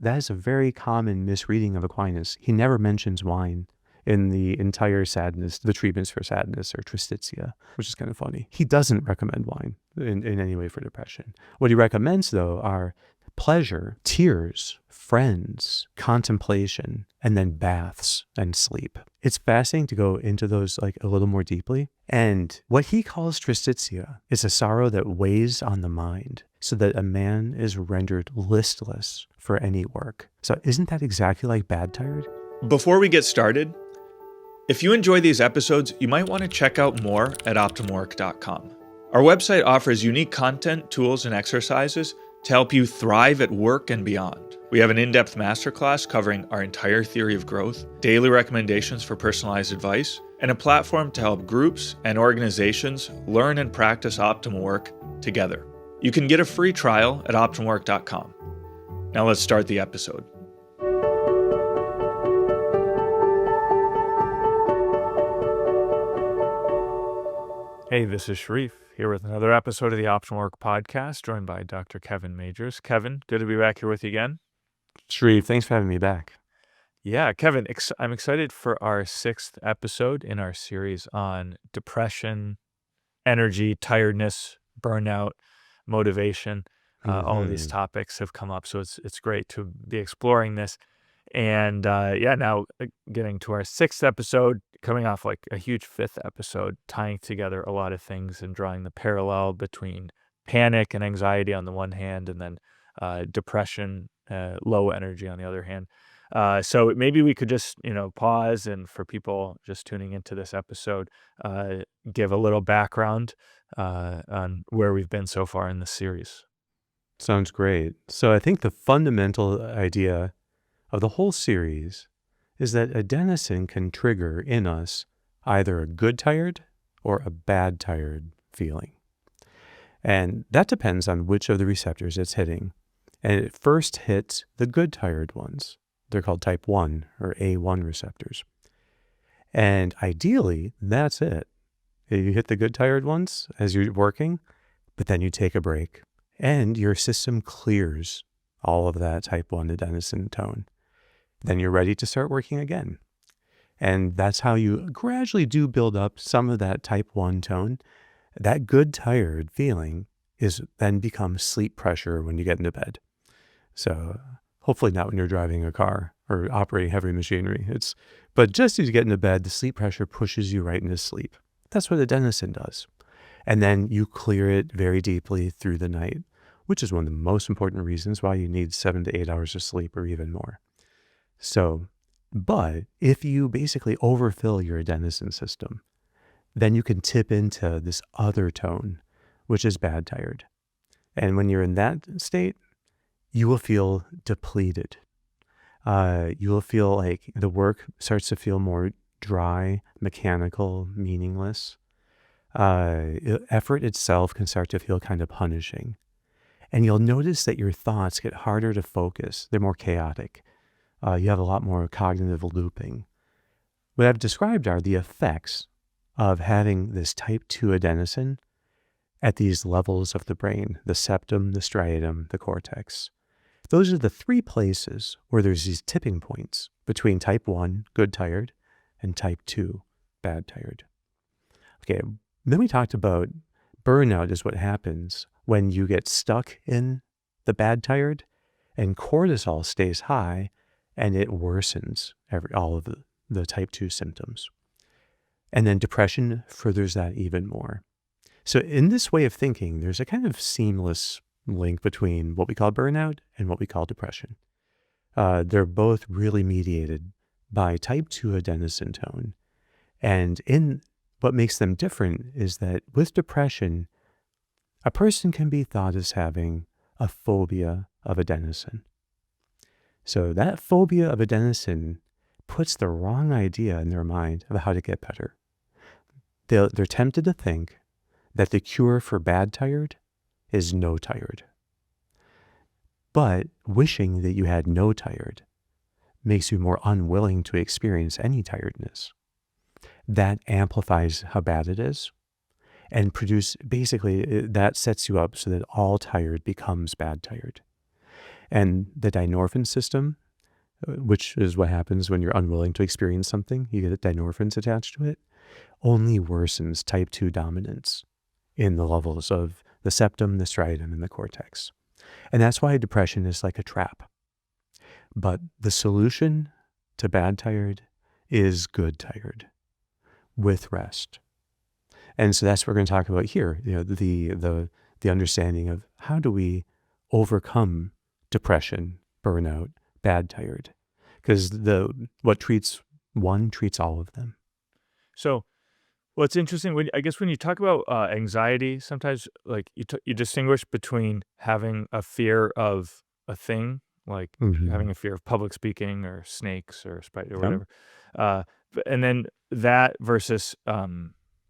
That is a very common misreading of Aquinas. He never mentions wine in the entire sadness, the treatments for sadness or Tristitia, which is kind of funny. He doesn't recommend wine in any way for depression. What he recommends, though, are pleasure, tears, friends, contemplation, and then baths and sleep. It's fascinating to go into those like a little more deeply. And what he calls Tristitia is a sorrow that weighs on the mind so that a man is rendered listless for any work. So isn't that exactly like bad tired? Before we get started, if you enjoy these episodes, you might want to check out more at optimwork.com. Our website offers unique content, tools, and exercises to help you thrive at work and beyond. We have an in-depth masterclass covering our entire theory of growth, daily recommendations for personalized advice, and a platform to help groups and organizations learn and practice optimal work together. You can get a free trial at optimwork.com. Now let's start the episode. Hey, this is Sharif, here with another episode of the Optimal Work podcast, joined by Dr. Kevin Majors. Kevin, good to be back here with you again. Sharif, thanks for having me back. Yeah, Kevin, I'm excited for our 6th episode in our series on depression, energy, tiredness, burnout, motivation. All of these topics have come up, so it's great to be exploring this. And now getting to our 6th episode, coming off like a huge 5th episode, tying together a lot of things and drawing the parallel between panic and anxiety on the one hand, and then depression, low energy on the other hand. So maybe we could just, pause, and for people just tuning into this episode, give a little background on where we've been so far in this series. Sounds great. So I think the fundamental idea of the whole series is that adenosine can trigger in us either a good tired or a bad tired feeling. And that depends on which of the receptors it's hitting. And it first hits the good tired ones. They're called type 1 or A1 receptors. And ideally, that's it. You hit the good tired ones as you're working, but then you take a break and your system clears all of that type 1 adenosine tone. Then you're ready to start working again. And that's how you gradually do build up some of that type 1 tone. That good tired feeling is then becomes sleep pressure when you get into bed. So hopefully not when you're driving a car or operating heavy machinery. But just as you get into bed, the sleep pressure pushes you right into sleep. That's what adenosine does. And then you clear it very deeply through the night, which is one of the most important reasons why you need 7 to 8 hours of sleep or even more. So, but if you basically overfill your adenosine system, then you can tip into this other tone, which is bad tired. And when you're in that state, you will feel depleted. You will feel like the work starts to feel more dry, mechanical, meaningless. Effort itself can start to feel kind of punishing. And you'll notice that your thoughts get harder to focus. They're more chaotic. You have a lot more cognitive looping. What I've described are the effects of having this type 2 adenosine at these levels of the brain, the septum, the striatum, the cortex. Those are the 3 places where there's these tipping points between type 1, good tired, and type 2, bad tired. Okay, then we talked about burnout is what happens when you get stuck in the bad tired and cortisol stays high and it worsens all of the type 2 symptoms. And then depression furthers that even more. So in this way of thinking, there's a kind of seamless link between what we call burnout and what we call depression. They're both really mediated by type 2 adenosine tone. And in what makes them different is that with depression, a person can be thought as having a phobia of adenosine. So that phobia of adenosine puts the wrong idea in their mind of how to get better. They're tempted to think that the cure for bad tired is no tired. But wishing that you had no tired makes you more unwilling to experience any tiredness. That amplifies how bad it is and that sets you up so that all tired becomes bad tired. And the dynorphin system, which is what happens when you're unwilling to experience something, you get dynorphins attached to it, only worsens type 2 dominance in the levels of the septum, the striatum, and the cortex. And that's why depression is like a trap. But the solution to bad tired is good tired with rest. And so that's what we're going to talk about here, the understanding of how do we overcome depression, burnout, bad tired, because what treats one treats all of them. So what's interesting, when you talk about anxiety, sometimes like you distinguish between having a fear of a thing, like having a fear of public speaking or snakes or spider or whatever, and then that versus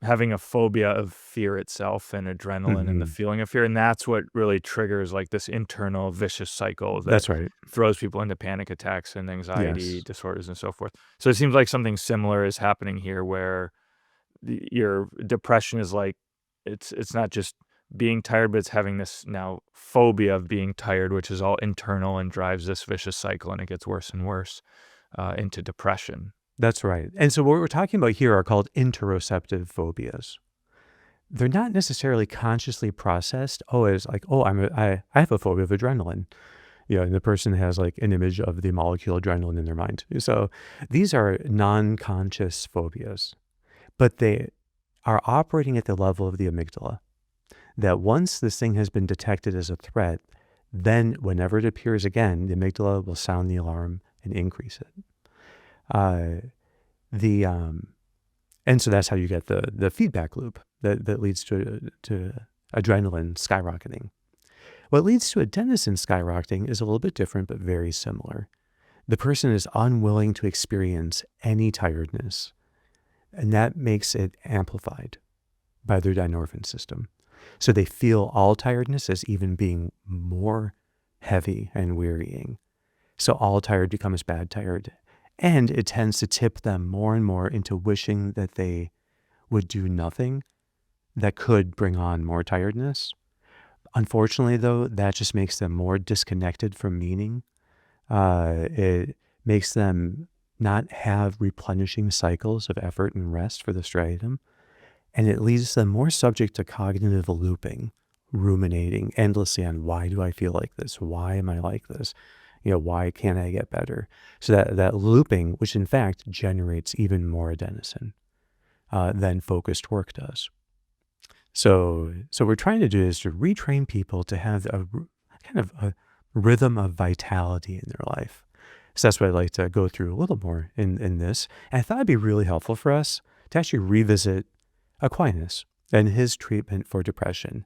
having a phobia of fear itself and adrenaline and the feeling of fear, and that's what really triggers like this internal vicious cycle that That's right. throws people into panic attacks and anxiety Yes. disorders and so forth. So it seems like something similar is happening here, where your depression is like it's not just being tired, but it's having this now phobia of being tired, which is all internal and drives this vicious cycle, and it gets worse and worse into depression. That's right. And so what we're talking about here are called interoceptive phobias. They're not necessarily consciously processed. It's like, I have a phobia of adrenaline. And the person has like an image of the molecule adrenaline in their mind. So these are non-conscious phobias, but they are operating at the level of the amygdala. That once this thing has been detected as a threat, then whenever it appears again, the amygdala will sound the alarm and increase it. And so that's how you get the feedback loop that leads to adrenaline skyrocketing. What leads to adenosine skyrocketing is a little bit different, but very similar. The person is unwilling to experience any tiredness, and that makes it amplified by their dynorphin system. So they feel all tiredness as even being more heavy and wearying. So all tired becomes bad tired. And it tends to tip them more and more into wishing that they would do nothing that could bring on more tiredness. Unfortunately, though, that just makes them more disconnected from meaning. It makes them not have replenishing cycles of effort and rest for the striatum. And it leaves them more subject to cognitive looping, ruminating endlessly on why do I feel like this? Why am I like this? Why can't I get better? So that looping, which in fact generates even more adenosine than focused work does. So what we're trying to do is to retrain people to have a kind of a rhythm of vitality in their life. So that's what I'd like to go through a little more in this. And I thought it'd be really helpful for us to actually revisit Aquinas and his treatment for depression.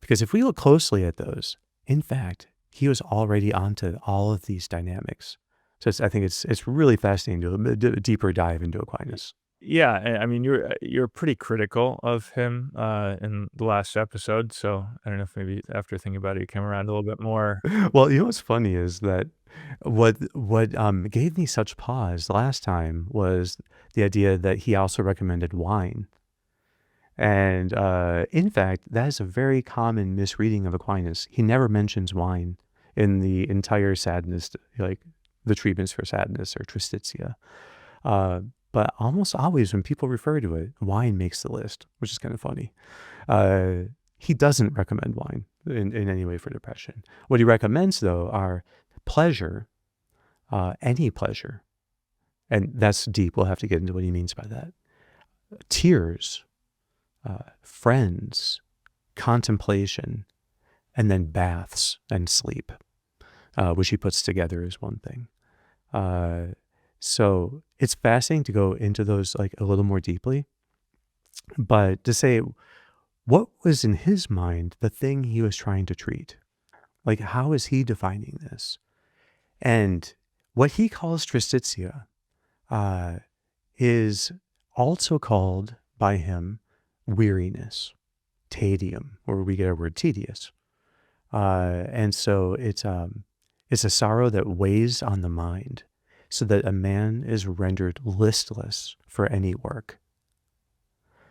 Because if we look closely at those, in fact, he was already onto all of these dynamics. So I think it's really fascinating to do a deeper dive into Aquinas. Yeah, I mean, you're pretty critical of him in the last episode, so I don't know if maybe after thinking about it, you came around a little bit more. Well, what's funny is that what gave me such pause last time was the idea that he also recommended wine. And in fact, that is a very common misreading of Aquinas. He never mentions wine in the entire sadness, like the treatments for sadness or Tristitia. But almost always when people refer to it, wine makes the list, which is kind of funny. He doesn't recommend wine in any way for depression. What he recommends, though, are pleasure, any pleasure. And that's deep. We'll have to get into what he means by that. Tears, friends, contemplation, and then baths and sleep, which he puts together as one thing. So it's fascinating to go into those like a little more deeply, but to say what was in his mind the thing he was trying to treat, like how is he defining this? And what he calls Tristitia is also called by him weariness, tedium, where we get our word tedious. And so it's a sorrow that weighs on the mind, so that a man is rendered listless for any work.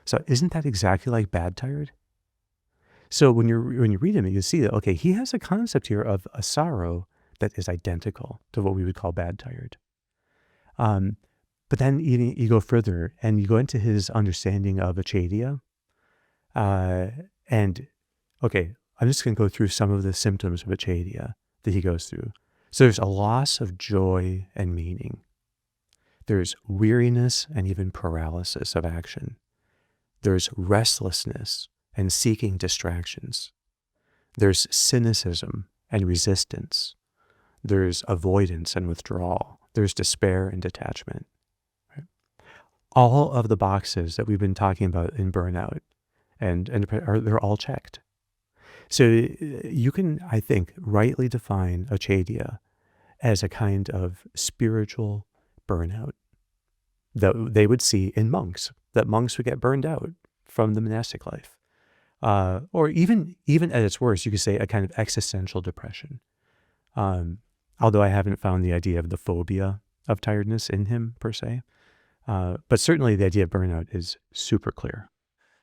So isn't that exactly like bad tired? So when you read him, you see that, okay, he has a concept here of a sorrow that is identical to what we would call bad tired. But then you go further and you go into his understanding of acedia. And okay, I'm just going to go through some of the symptoms of acedia that he goes through. So there's a loss of joy and meaning. There's weariness and even paralysis of action. There's restlessness and seeking distractions. There's cynicism and resistance. There's avoidance and withdrawal. There's despair and detachment. Right? All of the boxes that we've been talking about in burnout they're all checked. So you can, I think, rightly define acedia as a kind of spiritual burnout that they would see in monks, that monks would get burned out from the monastic life. Or even at its worst, you could say a kind of existential depression. Although I haven't found the idea of the phobia of tiredness in him per se. But certainly the idea of burnout is super clear.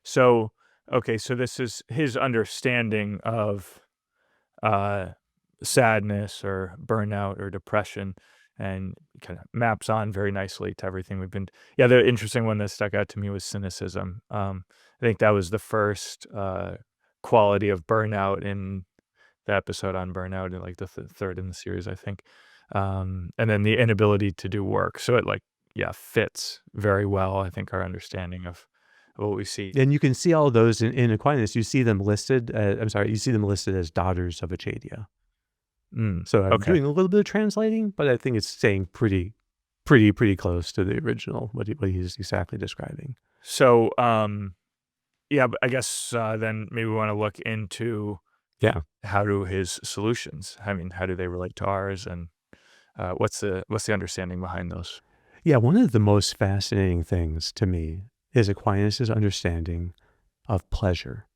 So, okay, so this is his understanding of sadness or burnout or depression, and kind of maps on very nicely to everything we've been. Yeah, the interesting one that stuck out to me was cynicism. I think that was the first quality of burnout in the episode on burnout, and like the third in the series, I think. And then the inability to do work. So it fits very well, I think, our understanding of what we see. And you can see all of those in Aquinas. You see them listed. You see them listed as daughters of acedia. So I'm doing a little bit of translating, but I think it's staying pretty close to the original, what he's exactly describing. So, but I guess then maybe we want to look into how do his solutions, how do they relate to ours, and what's the understanding behind those? Yeah, one of the most fascinating things to me is Aquinas' understanding of pleasure.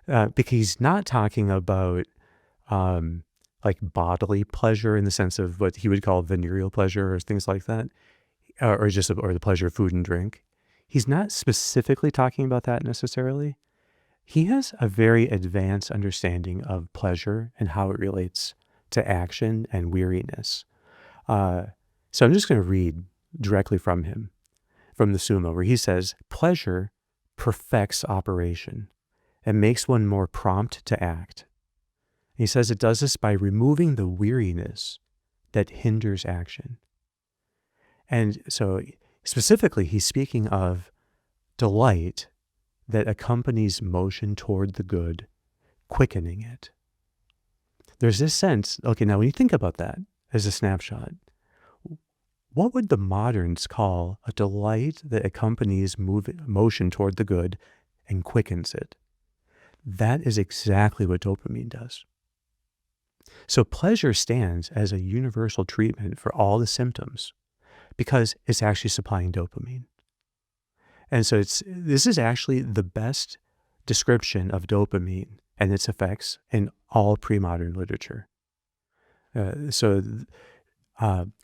Because he's not talking about like bodily pleasure in the sense of what he would call venereal pleasure or things like that, or the pleasure of food and drink. He's not specifically talking about that necessarily. He has a very advanced understanding of pleasure and how it relates to action and weariness. So I'm just going to read directly from him, from the Summa, where he says, pleasure perfects operation and makes one more prompt to act. He says it does this by removing the weariness that hinders action. And so specifically, he's speaking of delight that accompanies motion toward the good, quickening it. There's this sense, okay, now when you think about that as a snapshot, what would the moderns call a delight that accompanies motion toward the good and quickens it? That is exactly what dopamine does. So pleasure stands as a universal treatment for all the symptoms because it's actually supplying dopamine. And so this is actually the best description of dopamine and its effects in all pre-modern literature.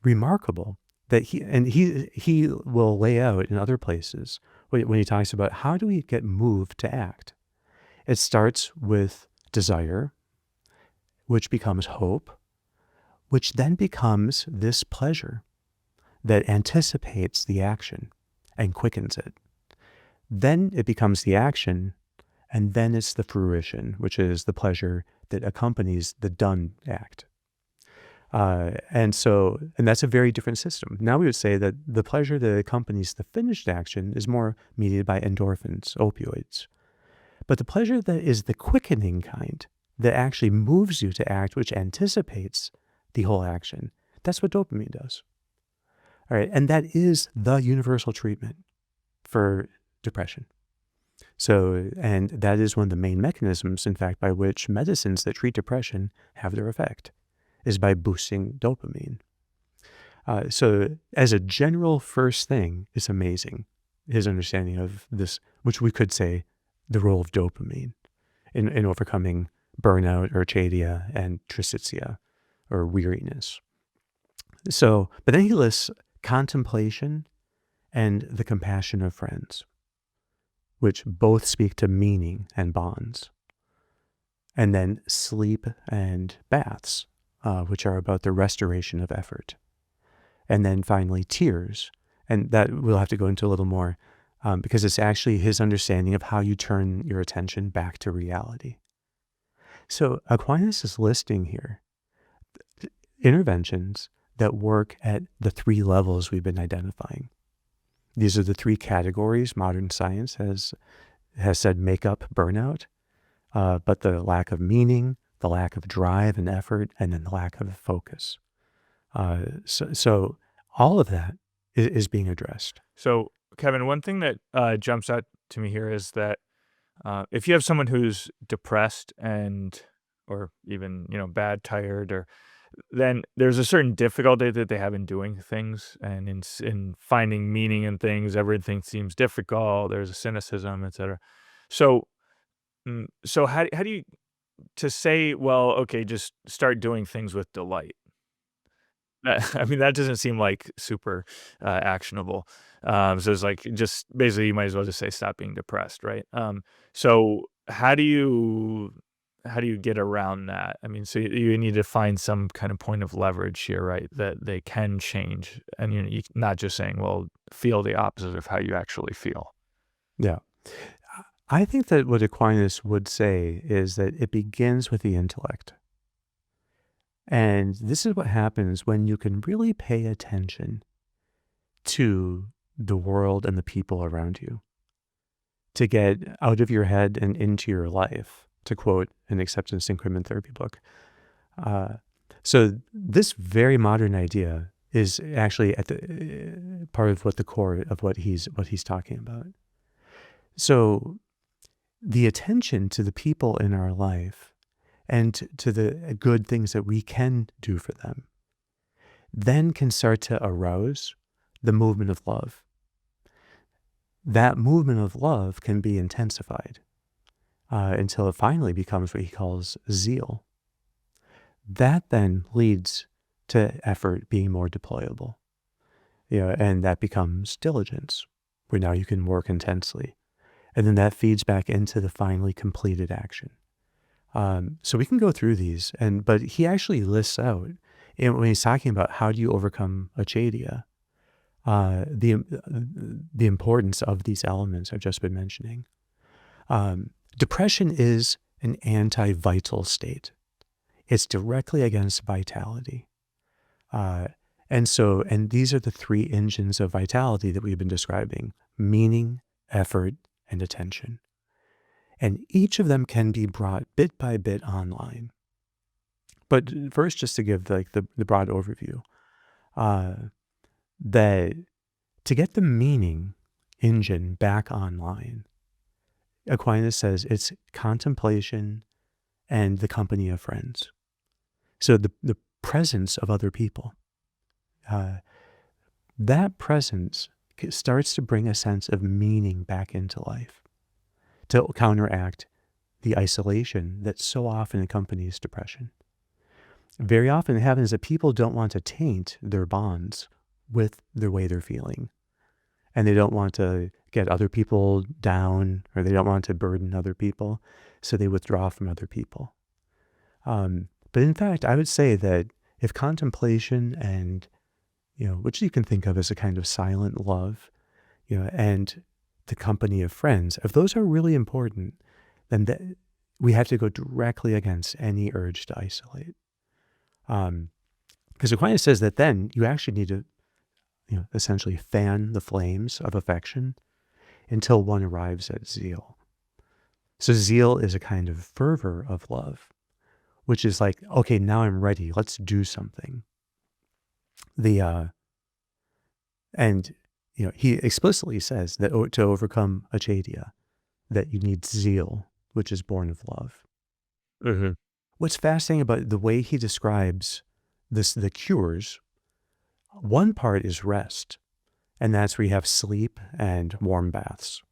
Remarkable that he will lay out in other places when he talks about how do we get moved to act. It starts with desire, which becomes hope, which then becomes this pleasure that anticipates the action and quickens it. Then it becomes the action, and then it's the fruition, which is the pleasure that accompanies the done act. And that's a very different system. Now we would say that the pleasure that accompanies the finished action is more mediated by endorphins, opioids. But the pleasure that is the quickening kind, that actually moves you to act, which anticipates the whole action, that's what dopamine does. All right, and that is the universal treatment for depression. So, and that is one of the main mechanisms, in fact, by which medicines that treat depression have their effect, is by boosting dopamine. So as a general first thing, it's amazing, his understanding of this, which we could say the role of dopamine in overcoming burnout or acedia and tristitia or weariness. So, but then he lists contemplation and the compassion of friends, which both speak to meaning and bonds. And then sleep and baths, which are about the restoration of effort. And then finally, tears. And that we'll have to go into a little more because it's actually his understanding of how you turn your attention back to reality. So Aquinas is listing here interventions that work at the three levels we've been identifying. These are the three categories modern science has said make up burnout, but the lack of meaning, the lack of drive and effort, and then the lack of focus. So all of that is being addressed. So, Kevin, one thing that jumps out to me here is that if you have someone who's depressed or even bad, tired, or then there's a certain difficulty that they have in doing things and in finding meaning in things. Everything seems difficult. There's a cynicism, etc. So, so how do you to say, well, okay, just start doing things with delight? I mean, that doesn't seem like super actionable. So it's like just basically you might as well just say stop being depressed, right? So how do you get around that? I mean, so you need to find some kind of point of leverage here, right? That they can change, and you not just saying, well, feel the opposite of how you actually feel. Yeah. I think that what Aquinas would say is that it begins with the intellect. And this is what happens when you can really pay attention to the world and the people around you, to get out of your head and into your life, to quote an acceptance increment therapy book. So this very modern idea is actually at the part of what the core of what he's talking about. So the attention to the people in our life and to the good things that we can do for them then can start to arouse the movement of love. That movement of love can be intensified until it finally becomes what he calls zeal. That then leads to effort being more deployable, and that becomes diligence, where now you can work intensely. And then that feeds back into the finally completed action. So we can go through these, but he actually lists out, when he's talking about how do you overcome acedia, the importance of these elements I've just been mentioning. Depression is an anti-vital state. It's directly against vitality. And these are the three engines of vitality that we've been describing: meaning, effort, and attention. And each of them can be brought bit by bit online. But first, just to give the broad overview, that to get the meaning engine back online, Aquinas says it's contemplation and the company of friends. So the presence of other people, that presence starts to bring a sense of meaning back into life, to counteract the isolation that so often accompanies depression. Very often it happens that people don't want to taint their bonds with the way they're feeling. And they don't want to get other people down, or they don't want to burden other people, so they withdraw from other people. But in fact, I would say that if contemplation and, which you can think of as a kind of silent love, and the company of friends, if those are really important, then we have to go directly against any urge to isolate. Because Aquinas says that then you actually need to, essentially fan the flames of affection until one arrives at zeal. So zeal is a kind of fervor of love, which is like, okay, now I'm ready. Let's do something. He explicitly says that to overcome acedia, that you need zeal, which is born of love. Mm-hmm. What's fascinating about the way he describes the cures, one part is rest, and that's where you have sleep and warm baths.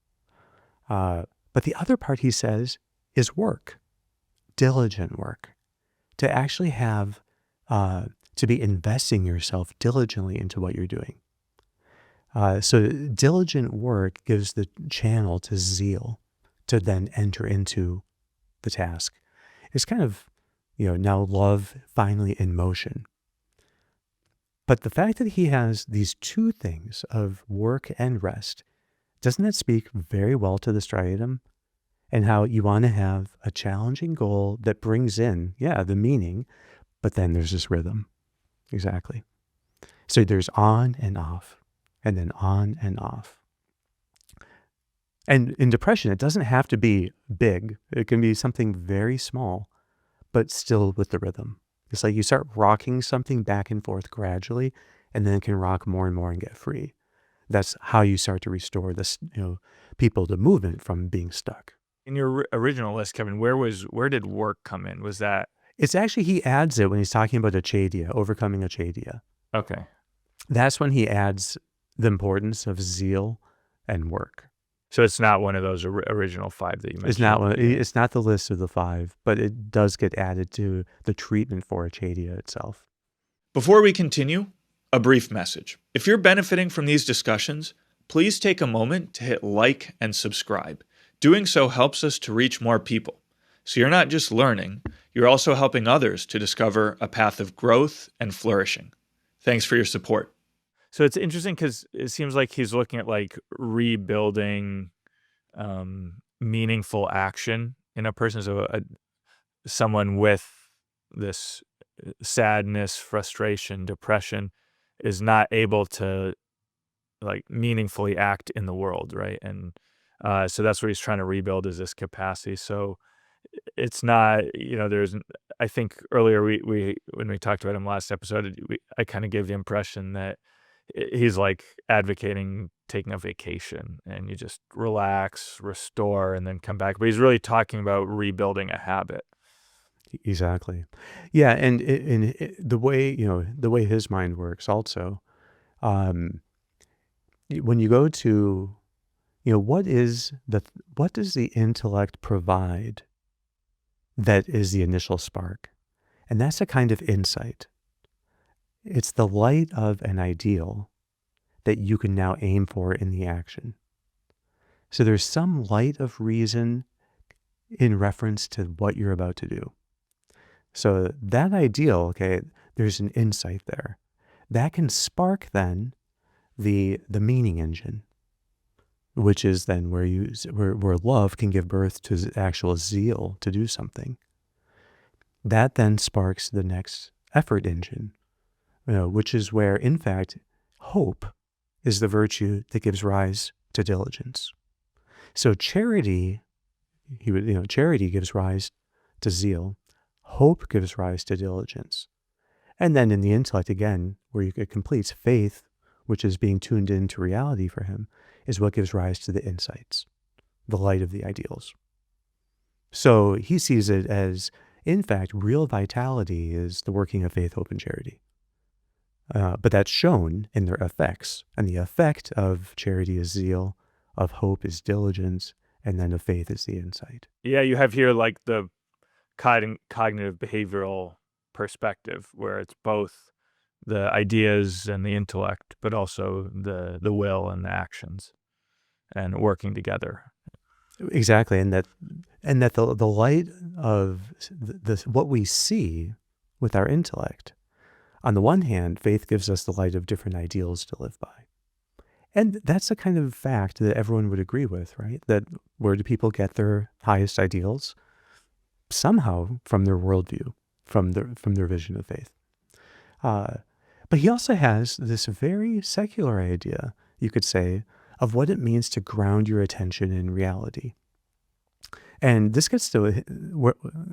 But the other part, he says, is work, diligent work, to actually have, to be investing yourself diligently into what you're doing. So diligent work gives the channel to zeal to then enter into the task. It's kind of now love finally in motion. But the fact that he has these two things of work and rest, doesn't that speak very well to the striatum and how you want to have a challenging goal that brings in, the meaning, but then there's this rhythm. Exactly. So there's on and off, and then on and off. And in depression, it doesn't have to be big. It can be something very small, but still with the rhythm. It's like you start rocking something back and forth gradually, and then it can rock more and more and get free. That's how you start to restore this, people to movement from being stuck. In your original list, Kevin, where did work come in? Was that? It's actually, he adds it when he's talking about Acedia, overcoming Acedia. Okay. That's when he adds the importance of zeal and work. So it's not one of those original 5 that you mentioned? It's not one. It's not the list of the 5, but it does get added to the treatment for Acedia itself. Before we continue, a brief message. If you're benefiting from these discussions, please take a moment to hit like and subscribe. Doing so helps us to reach more people. So you're not just learning, you're also helping others to discover a path of growth and flourishing. Thanks for your support. So it's interesting because it seems like he's looking at like rebuilding meaningful action in a person. So someone with this sadness, frustration, depression is not able to like meaningfully act in the world, right? And so that's what he's trying to rebuild, is this capacity. So it's not, I think earlier when we talked about him last episode, I kind of gave the impression that he's like advocating taking a vacation and you just relax, restore, and then come back. But he's really talking about rebuilding a habit. Exactly. Yeah, and the way his mind works also, when you go to, what does the intellect provide that is the initial spark? And that's a kind of insight. It's the light of an ideal that you can now aim for in the action. So there's some light of reason in reference to what you're about to do. So that ideal, there's an insight there. That can spark then the meaning engine, which is then where love can give birth to actual zeal to do something. That then sparks the next effort engine, which is where, in fact, hope is the virtue that gives rise to diligence. So charity gives rise to zeal. Hope gives rise to diligence. And then in the intellect, again, where it completes, faith, which is being tuned into reality for him, is what gives rise to the insights, the light of the ideals. So he sees it as, in fact, real vitality is the working of faith, hope, and charity. But that's shown in their effects. And the effect of charity is zeal, of hope is diligence, and then of faith is the insight. Yeah, you have here like the cognitive behavioral perspective, where it's both the ideas and the intellect, but also the will and the actions, and working together. Exactly, and that the light of what we see with our intellect. On the one hand, faith gives us the light of different ideals to live by. And that's a kind of fact that everyone would agree with, right? That where do people get their highest ideals? Somehow from their worldview, from their vision of faith. But he also has this very secular idea, you could say, of what it means to ground your attention in reality. And this gets to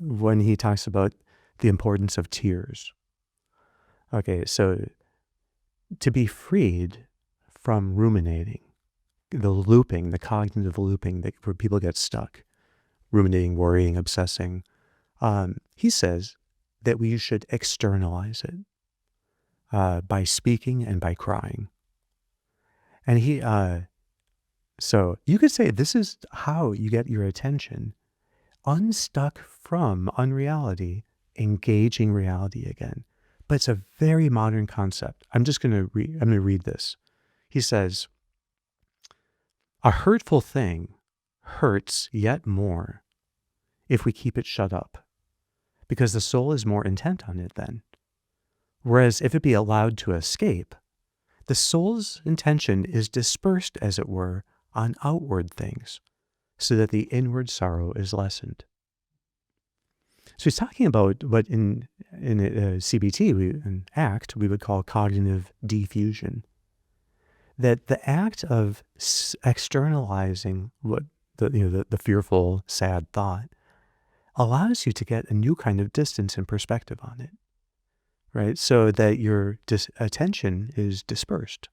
when he talks about the importance of tears. Okay, so to be freed from ruminating, the cognitive looping where people get stuck, ruminating, worrying, obsessing, he says that we should externalize it by speaking and by crying. And so you could say this is how you get your attention unstuck from unreality, engaging reality again. But it's a very modern concept. I'm going to read this. He says, a hurtful thing hurts yet more if we keep it shut up, because the soul is more intent on it then. Whereas if it be allowed to escape, the soul's intention is dispersed, as it were, on outward things, so that the inward sorrow is lessened. So he's talking about what in CBT, in ACT, we would call cognitive diffusion. That the act of externalizing what the fearful, sad thought allows you to get a new kind of distance and perspective on it, right? So that your attention is dispersed.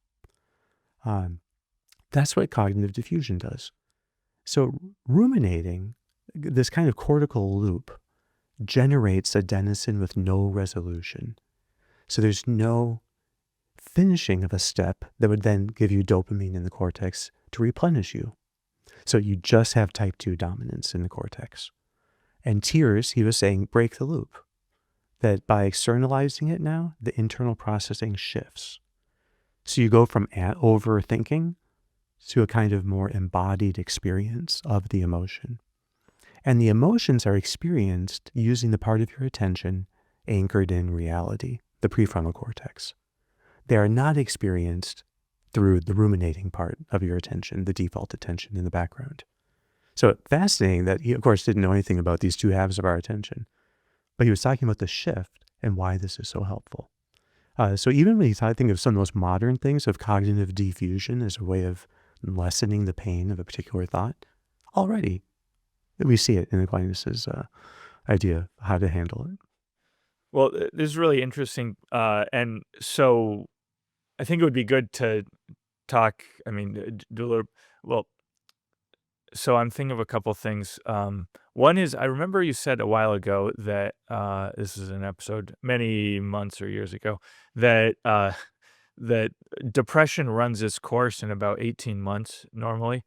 That's what cognitive diffusion does. So ruminating, this kind of cortical loop, generates adenosine with no resolution. So there's no finishing of a step that would then give you dopamine in the cortex to replenish you. So you just have type 2 dominance in the cortex. And tears, he was saying, break the loop. That by externalizing it now, the internal processing shifts. So you go from overthinking to a kind of more embodied experience of the emotion. And the emotions are experienced using the part of your attention anchored in reality, the prefrontal cortex. They are not experienced through the ruminating part of your attention, the default attention in the background. So fascinating that he, of course, didn't know anything about these two halves of our attention, but he was talking about the shift and why this is so helpful. So even when he's thinking of some of the most modern things of cognitive diffusion as a way of lessening the pain of a particular thought, already we see it in Aquinas' idea of how to handle it. Well, this is really interesting. And so I think it would be good to talk, do a little, well, so I'm thinking of a couple things. One is, I remember you said a while ago that, this is an episode many months or years ago, that that depression runs its course in about 18 months normally.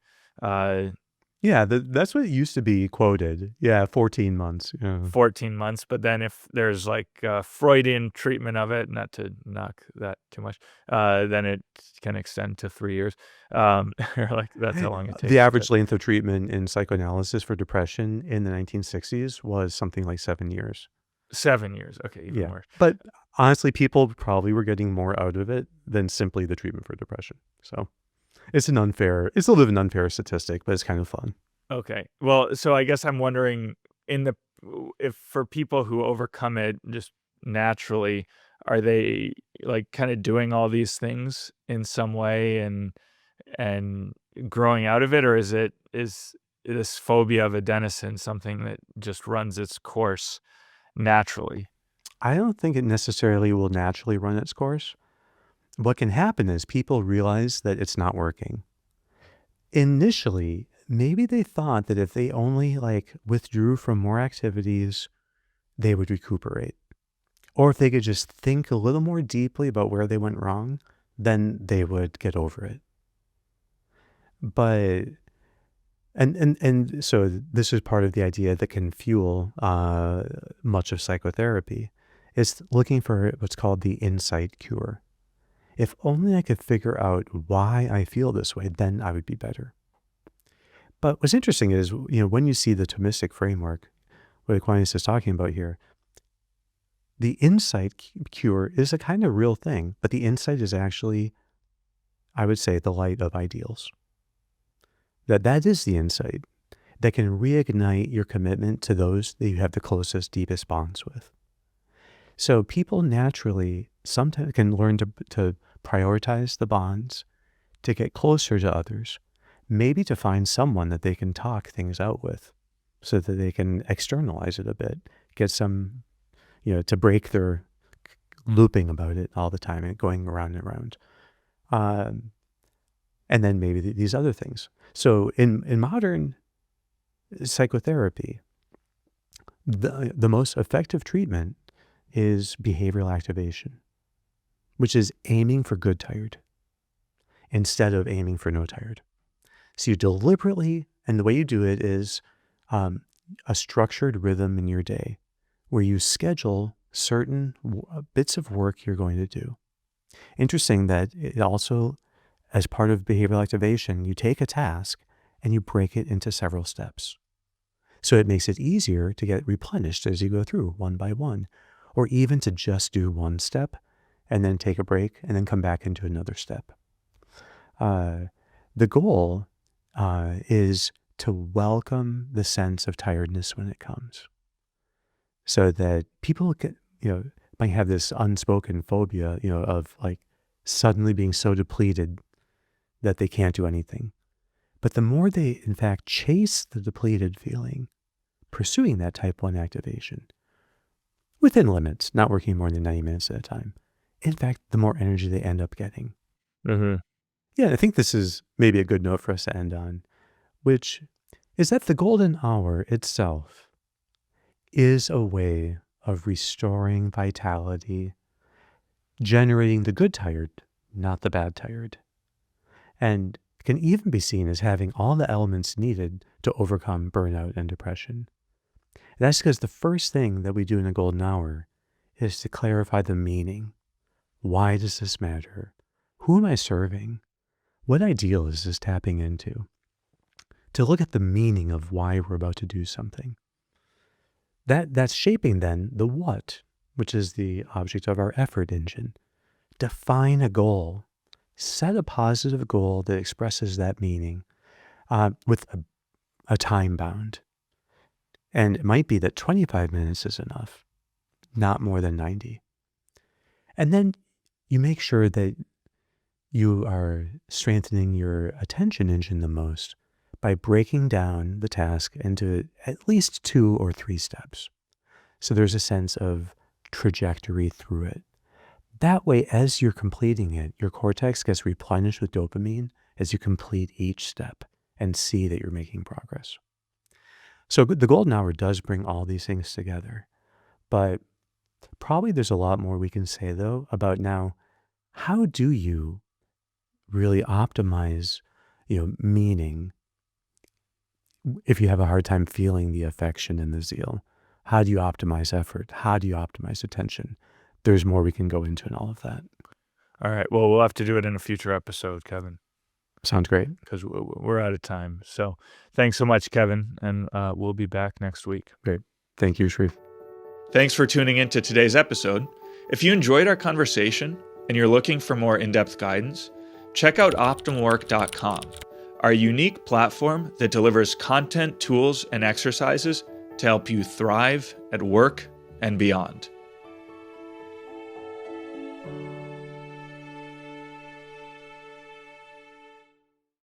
Yeah, that's what it used to be quoted. Yeah, 14 months. Yeah. 14 months, but then if there's like Freudian treatment of it, not to knock that too much, then it can extend to 3 years. Like that's how long it takes. The average length of treatment in psychoanalysis for depression in the 1960s was something like 7 years. 7 years, okay, even more. But honestly, people probably were getting more out of it than simply the treatment for depression. So it's a little bit of an unfair statistic, but it's kind of fun. Okay. Well, so I guess I'm wondering if for people who overcome it just naturally, are they like kind of doing all these things in some way and growing out of it, or is this phobia of adenosine something that just runs its course naturally? I don't think it necessarily will naturally run its course. What can happen is people realize that it's not working. Initially, maybe they thought that if they only withdrew from more activities, they would recuperate. Or if they could just think a little more deeply about where they went wrong, then they would get over it. But, and so this is part of the idea that can fuel much of psychotherapy, is looking for what's called the insight cure. If only I could figure out why I feel this way, then I would be better. But what's interesting is, when you see the Thomistic framework, what Aquinas is talking about here, the insight cure is a kind of real thing, but the insight is actually, I would say, the light of ideals. That is the insight that can reignite your commitment to those that you have the closest, deepest bonds with. So people naturally sometimes can learn to prioritize the bonds, to get closer to others, maybe to find someone that they can talk things out with so that they can externalize it a bit, get some, to break their looping about it all the time and going around and around. And then maybe these other things. So in modern psychotherapy, the most effective treatment is behavioral activation, which is aiming for good tired instead of aiming for no tired. So you deliberately, and the way you do it is a structured rhythm in your day where you schedule certain bits of work you're going to do. Interesting that it also, as part of behavioral activation, you take a task and you break it into several steps. So it makes it easier to get replenished as you go through one by one, or even to just do one step and then take a break and then come back into another step. The goal is to welcome the sense of tiredness when it comes, so that people can, might have this unspoken phobia, of like suddenly being so depleted that they can't do anything. But the more they, in fact, chase the depleted feeling, pursuing that type 1 activation, within limits, not working more than 90 minutes at a time, in fact, the more energy they end up getting. Mm-hmm. Yeah, I think this is maybe a good note for us to end on, which is that the golden hour itself is a way of restoring vitality, generating the good tired, not the bad tired, and can even be seen as having all the elements needed to overcome burnout and depression. And that's because the first thing that we do in the golden hour is to clarify the meaning. Why does this matter? Who am I serving? What ideal is this tapping into? To look at the meaning of why we're about to do something. That's shaping then the what, which is the object of our effort engine. Define a goal. Set a positive goal that expresses that meaning with a time bound. And it might be that 25 minutes is enough, not more than 90. And then you make sure that you are strengthening your attention engine the most by breaking down the task into at least 2 or 3 steps. So there's a sense of trajectory through it. That way, as you're completing it, your cortex gets replenished with dopamine as you complete each step and see that you're making progress. So the golden hour does bring all these things together. But probably there's a lot more we can say, though, about now, how do you really optimize, meaning if you have a hard time feeling the affection and the zeal? How do you optimize effort? How do you optimize attention? There's more we can go into in all of that. All right. Well, we'll have to do it in a future episode, Kevin, Sounds great. because we're out of time. So thanks so much, Kevin, and we'll be back next week. Great. Thank you, Sharif. Thanks for tuning in to today's episode. If you enjoyed our conversation and you're looking for more in-depth guidance, check out optimwork.com, our unique platform that delivers content, tools, and exercises to help you thrive at work and beyond.